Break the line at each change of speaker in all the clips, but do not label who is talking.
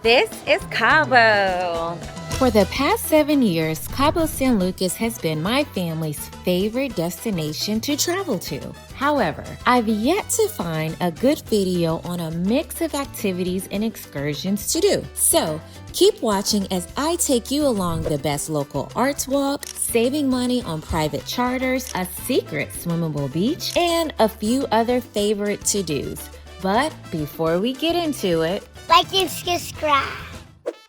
This is Cabo. For the past 7 years, Cabo San Lucas has been my family's favorite destination to travel to. However, I've yet to find a good video on a mix of activities and excursions to do. So, keep watching as I take you along the best local arts walk, saving money on private charters, a secret swimmable beach, and a few other favorite to-dos. But before we get into it,
like and subscribe.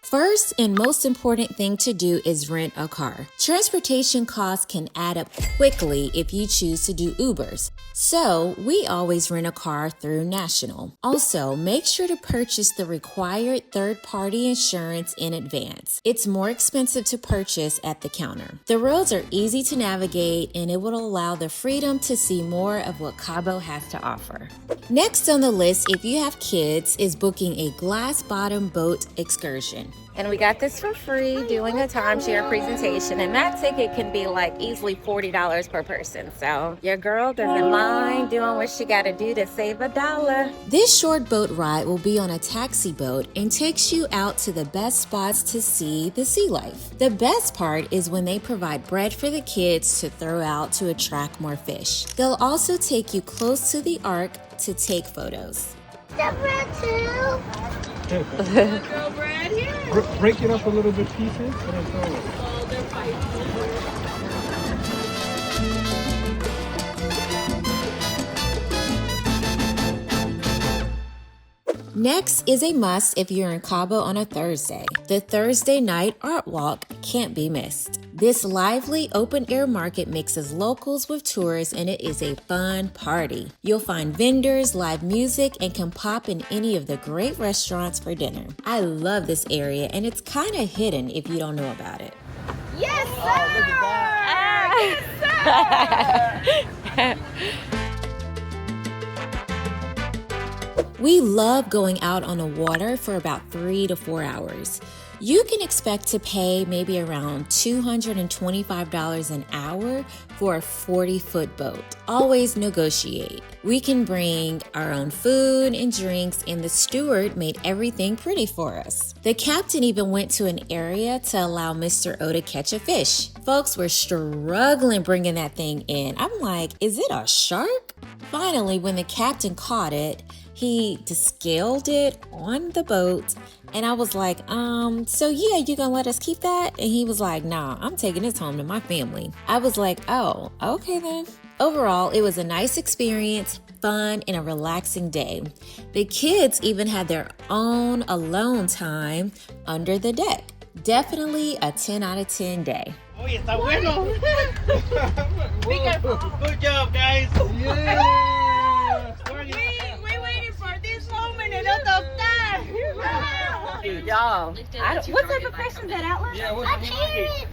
First and most important thing to do is rent a car. Transportation costs can add up quickly if you choose to do Ubers. So we always rent a car through National. Also, make sure to purchase the required third-party insurance in advance. It's more expensive to purchase at the counter. The roads are easy to navigate and it will allow the freedom to see more of what Cabo has to offer. Next on the list, if you have kids, is booking a glass-bottom boat excursion. And we got this for free doing a timeshare presentation, and that ticket can be like easily $40 per person. So your girl doesn't mind doing what she gotta do to save $1. This short boat ride will be on a taxi boat and takes you out to the best spots to see the sea life. The best part is when they provide bread for the kids to throw out to attract more fish. They'll also take you close to the ark to take photos.
The bread too.
Girl bread here.
Break it up a little bit pieces and then throw it.
Oh, they're fighting.
Next is a must if you're in Cabo on a Thursday. The Thursday night art walk can't be missed. This lively open-air market mixes locals with tourists and it is a fun party. You'll find vendors, live music, and can pop in any of the great restaurants for dinner. I love this area and it's kind of hidden if you don't know about it.
Yes, sir!
Oh, look at
Yes, sir!
We love going out on the water for about 3 to 4 hours. You can expect to pay maybe around $225 an hour for a 40-foot boat. Always negotiate. We can bring our own food and drinks, and the steward made everything pretty for us. The captain even went to an area to allow Mr. O to catch a fish. Folks were struggling bringing that thing in. I'm like, is it a shark? Finally, when the captain caught it, he descaled it on the boat, and I was like, so yeah, you gonna let us keep that? And he was like, nah, I'm taking this home to my family. I was like, oh, okay then. Overall, it was a nice experience, fun, and a relaxing day. The kids even had their own alone time under the deck. Definitely a 10 out of 10 day.
Oye, está bueno. Good job, guys. Yeah.
We waited for this moment and not the time.
Y'all, what type of fish is that, Atlas?
Yeah, what's the market?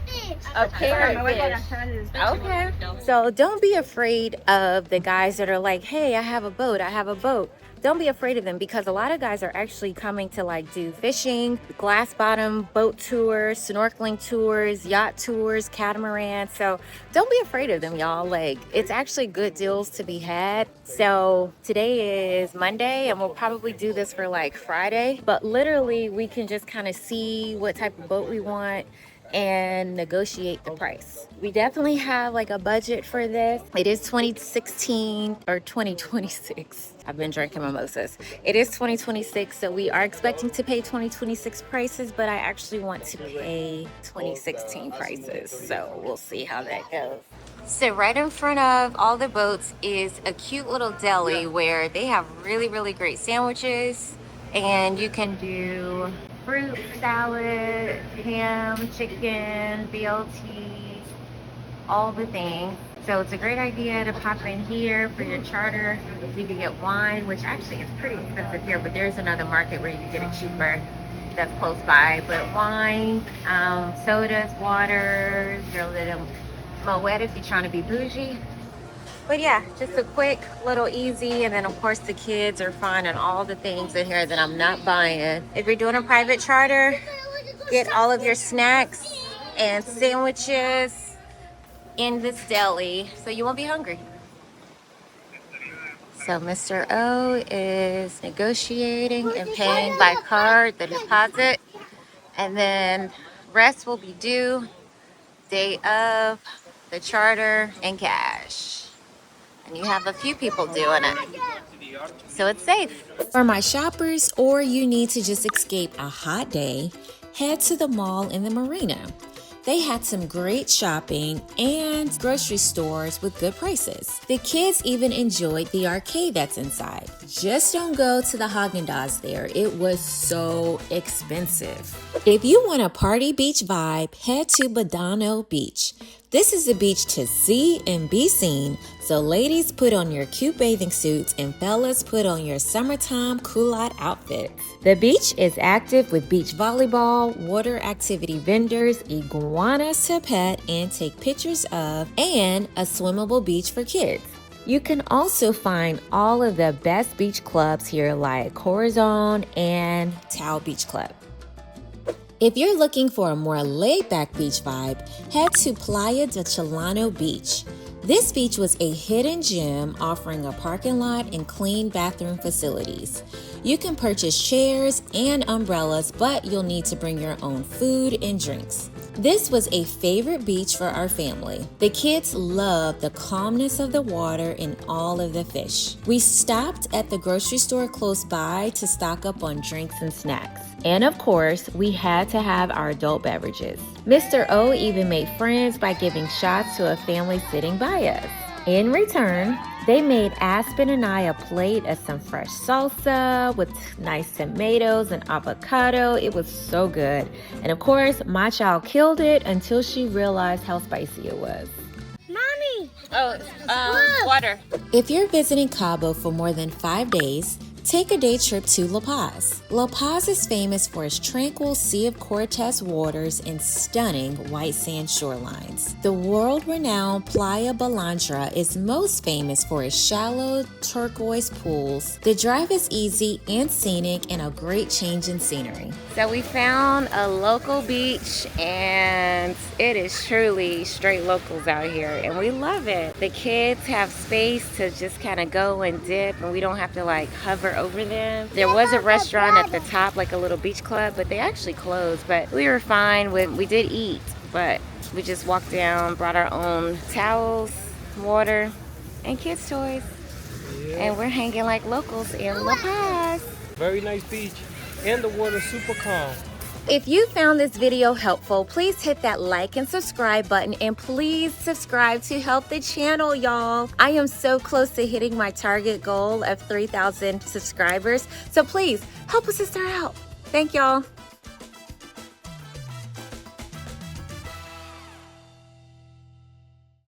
A parrotfish. Okay. So don't be afraid of the guys that are like, hey, I have a boat. Don't be afraid of them, because a lot of guys are actually coming to like do fishing, glass bottom boat tours, snorkeling tours, yacht tours, catamaran. So don't be afraid of them, y'all. Like, it's actually good deals to be had. So today is Monday and we'll probably do this for like Friday, but literally we can just kind of see what type of boat we want and negotiate the price. We definitely have like a budget for this. It is 2016 or 2026. I've been drinking mimosas. It is 2026, so we are expecting to pay 2026 prices, but I actually want to pay 2016 prices. So we'll see how that goes. So right in front of all the boats is a cute little deli where they have really, really great sandwiches, and you can do fruit, salad, ham, chicken, BLTs, all the things. So it's a great idea to pop in here for your charter. You can get wine, which actually is pretty expensive here, but there's another market where you can get it cheaper that's close by. But wine, sodas, waters, your little Moet if you're trying to be bougie. But yeah, just a quick little easy, and then of course the kids are finding all the things in here that I'm not buying. If you're doing a private charter, get all of your snacks and sandwiches in this deli so you won't be hungry. So Mr. O is negotiating and paying by card the deposit, and then rest will be due day of the charter in cash. And you have a few people doing it, so it's safe. For my shoppers, or you need to just escape a hot day, head to the mall in the Marina. They had some great shopping and grocery stores with good prices. The kids even enjoyed the arcade that's inside. Just don't go to the Haagen-Dazs there. It was so expensive. If you want a party beach vibe, head to Medano Beach. This is a beach to see and be seen, so ladies put on your cute bathing suits and fellas put on your summertime culotte outfits. The beach is active with beach volleyball, water activity vendors, iguanas to pet and take pictures of, and a swimmable beach for kids. You can also find all of the best beach clubs here like Corazon and Tao Beach Club. If you're looking for a more laid-back beach vibe, head to Playa del Chileno Beach. This beach was a hidden gem offering a parking lot and clean bathroom facilities. You can purchase chairs and umbrellas, but you'll need to bring your own food and drinks. This was a favorite beach for our family. The kids loved the calmness of the water and all of the fish. We stopped at the grocery store close by to stock up on drinks and snacks. And of course, we had to have our adult beverages. Mr. O even made friends by giving shots to a family sitting by us. In return, they made Aspen and I a plate of some fresh salsa with nice tomatoes and avocado. It was so good. And of course, my child killed it until she realized how spicy it was.
Mommy!
Water.
If you're visiting Cabo for more than 5 days, take a day trip to La Paz. La Paz is famous for its tranquil Sea of Cortez waters and stunning white sand shorelines. The world-renowned Playa Balandra is most famous for its shallow turquoise pools. The drive is easy and scenic and a great change in scenery. So we found a local beach and it is truly straight locals out here and we love it. The kids have space to just kind of go and dip and we don't have to like hover over them. There was a restaurant at the top, like a little beach club, but they actually closed. But we were fine when we did eat, but we just walked down, brought our own towels, water, and kids' toys.
Yeah.
And we're hanging like locals in La Paz.
Very nice beach. And the water's super calm.
If you found this video helpful, please hit that like and subscribe button and please subscribe to help the channel, y'all. I am so close to hitting my target goal of 3,000 subscribers. So please help a sister out. Thank y'all.